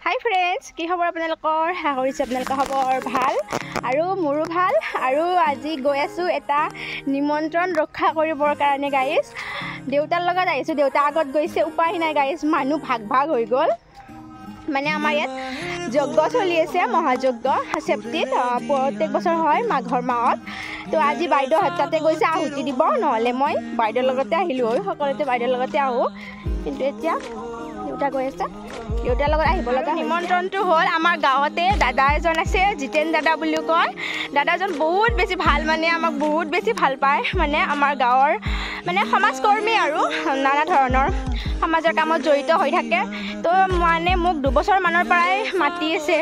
Hi friends, কি খবৰ আপোনালোকৰ? আশা কৰিছো আপোনালোকৰ খবৰ ভাল আৰু মোৰো ভাল আৰু আজি গৈ আছো এটা নিমন্ত্ৰণ ৰক্ষা কৰিবৰ কাৰণে গাইস দেউতাৰ লগত আহিছো দেউতা আগত গৈছে উপায় নাই গাইস মানুহ ভাগ হৈ গল মানে আমাৰ ইয়াত যজ্ঞ চলি আছে মহাযজ্ঞ সেপ্তিত প্ৰত্যেক বছৰ হয় মাঘৰ মাহত তো আজি বাইদেউ হাততে গৈছে আহুতি দিব নহলে মই বাইদেউৰ লগতে আহিলো সকলোতে বাইদেউৰ লগতে আহো কিন্তু এতিয়া দেউতা গৈ আছে দেউতাৰ লগত আহিব লগা নিমন্ত্ৰণটো হ'ল আমাৰ গাঁৱতে দাদা এজন আছে জিতেন দাদা বুলি কয় দাদাজন বহুত বেছি ভাল মানে আমাক বহুত বেছি ভাল পায় মানে আমাৰ গাঁৱৰ মানে সমাজকৰ্মী আৰু নানা ধৰণৰ সমাজৰ কামত জড়িত হৈ থাকে তো মানে মোক 2 বছৰ মানৰ পৰাই মাতি আছে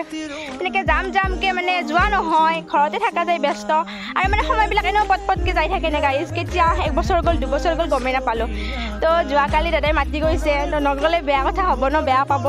এনেকৈ জামকৈ মানে যোৱা নহয় ঘৰতে থকা যায় ব্যস্ত আৰু মানে সময়বিলাক এনেও পটপটকৈ যাই থাকে নে গাইজ কেতিয়া 1 বছৰ গ'ল 2 বছৰ গ'ল গমেই নাপালোঁ তো যোৱাকালি দাদাই মাতি গৈছে তো নগ'লে বেয়া কথা হ'ব ন বেয়া পাব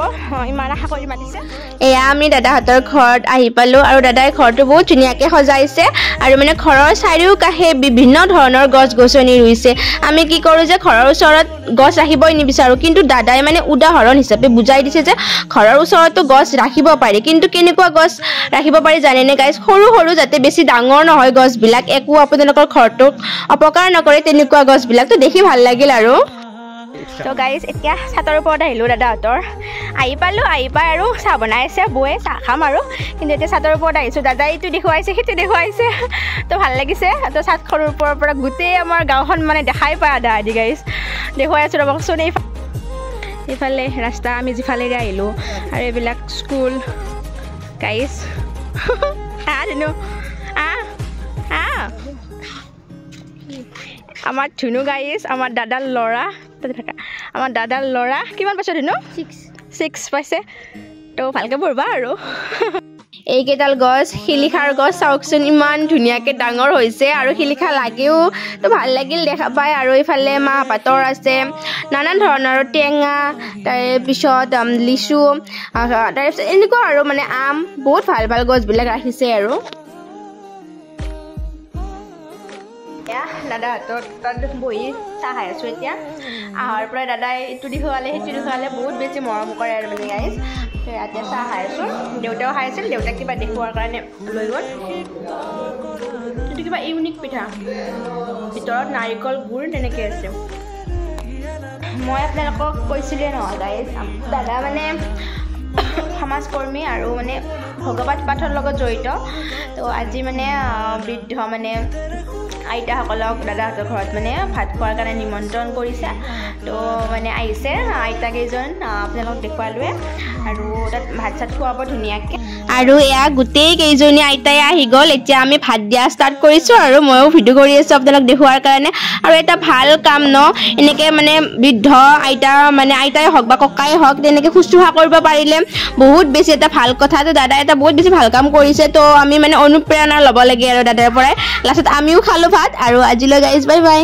ইমান আশা কৰি মাতিছে এয়া আমি দাদাহঁতৰ ঘৰত আহি পালোঁ আৰু দাদাই ঘৰটো বহুত ধুনীয়াকৈ সজাইছে আৰু মানে ঘৰৰ চাৰিওকাষে বিভিন্ন ধৰণৰ গছ গছনি ৰুইছে আমি কি কৰোঁ যে ঘৰৰ ওচৰত গছ ৰাখিবই নিবিচাৰোঁ কিন্তু দাদাই মানে উদাহৰণ হিচাপে বুজাই দিছে যে ঘৰৰ ওচৰতো গছ ৰাখিব পাৰি কিন্তু কেনেকুৱা গছ ৰাখিব পাৰি জানেনে গাইজ সৰু সৰু যাতে বেছি ডাঙৰ নহয় গছবিলাক একো আপোনালোকৰ ঘৰটোক অপকাৰ নকৰে তেনেকুৱা গছবিলাক তো দেখি ভাল লাগিল আৰু তো গাইজ এতিয়া ছাতৰ ওপৰত আহিলোঁ দাদাহঁতৰ আহি পাই আৰু চাহ বনাই আছে বৌয়ে চাহ খাম আৰু কিন্তু এতিয়া ছাতৰ ওপৰত আহিছোঁ দাদাই ইটো দেখুৱাইছে সিটো দেখুৱাইছে তো ভাল লাগিছে তো ছাদখনৰ ওপৰৰ পৰা গোটেই আমাৰ গাঁওখন মানে দেখাই পায় আধা আধি গাইজ দেখুৱাই আছোঁ ৰ'বচোন এইফালে ৰাস্তা আমি যিফালেৰে আহিলোঁ আৰু এইবিলাক স্কুল গাইজ আমাৰ ধুনু গাইজ আমাৰ দাদাৰ ল'ৰা কিমান পাইছে ধুনু 6 পাইছে তো ভালকৈ পঢ়বা আৰু এইকেইডাল গছ শিলিখাৰ গছ চাওকচোন ইমান ধুনীয়াকৈ ডাঙৰ হৈছে আৰু শিলিখা লাগেও তো ভাল লাগিল দেখা পায় আৰু এইফালে মাহপাতৰ আছে নানান ধৰণৰ টেঙা তাৰপিছত লিচু তাৰপিছত এনেকুৱা আৰু মানে আম বহুত ভাল ভাল গছবিলাক ৰাখিছে আৰু দাদাহঁতৰ তাত বহি চাহ খাই আছোঁ এতিয়া আহাৰ পৰা দাদাই ইটো দেখুৱালে সিটো দেখুৱালে বহুত বেছি মৰম কৰে আৰু মানে গাইজ ইয়াতে চাহ খাই আছোঁ দেউতাও খাই আছিল দেউতাক কিবা দেখুৱাৰ কাৰণে লৈ গ'ল এইটো কিবা ইউনিক পিঠা ভিতৰত নাৰিকল গুড় তেনেকৈ আছে মই আপোনালোকক কৈছিলোঁৱে নহয় গাইজ দাদা মানে সমাজকৰ্মী আৰু মানে ভগৱত পাঠৰ লগত জড়িত তো আজি মানে বৃদ্ধ মানে আইতাসকলক দাদাহঁতৰ ঘৰত মানে ভাত খোৱাৰ কাৰণে নিমন্ত্ৰণ কৰিছে তো মানে আহিছে আইতাকেইজন আপোনালোকক দেখুৱালোৱে আৰু তাত ভাত চাত খুৱাব ধুনীয়াকৈ আৰু এয়া গোটেই কেইজনী আইতাই আহি গ'ল এতিয়া আমি ভাত দিয়া ষ্টাৰ্ট কৰিছোঁ আৰু ময়ো ভিডিঅ' কৰি আছোঁ আপোনালোক দেখুৱাৰ কাৰণে আৰু এটা ভাল কাম ন এনেকৈ মানে বৃদ্ধ আইতা মানে আইতাই হওক বা ককাই হওক তেনেকৈ শুশ্ৰূষা কৰিব পাৰিলে বহুত বেছি এটা ভাল কথা তো দাদাই এটা বহুত বেছি ভাল কাম কৰিছে তো আমি মানে অনুপ্ৰেৰণা ল'ব লাগে আৰু দাদাৰ পৰাই লাষ্টত আমিও খালোঁ ভাত আৰু আজিলৈ গাইজ বাই বাই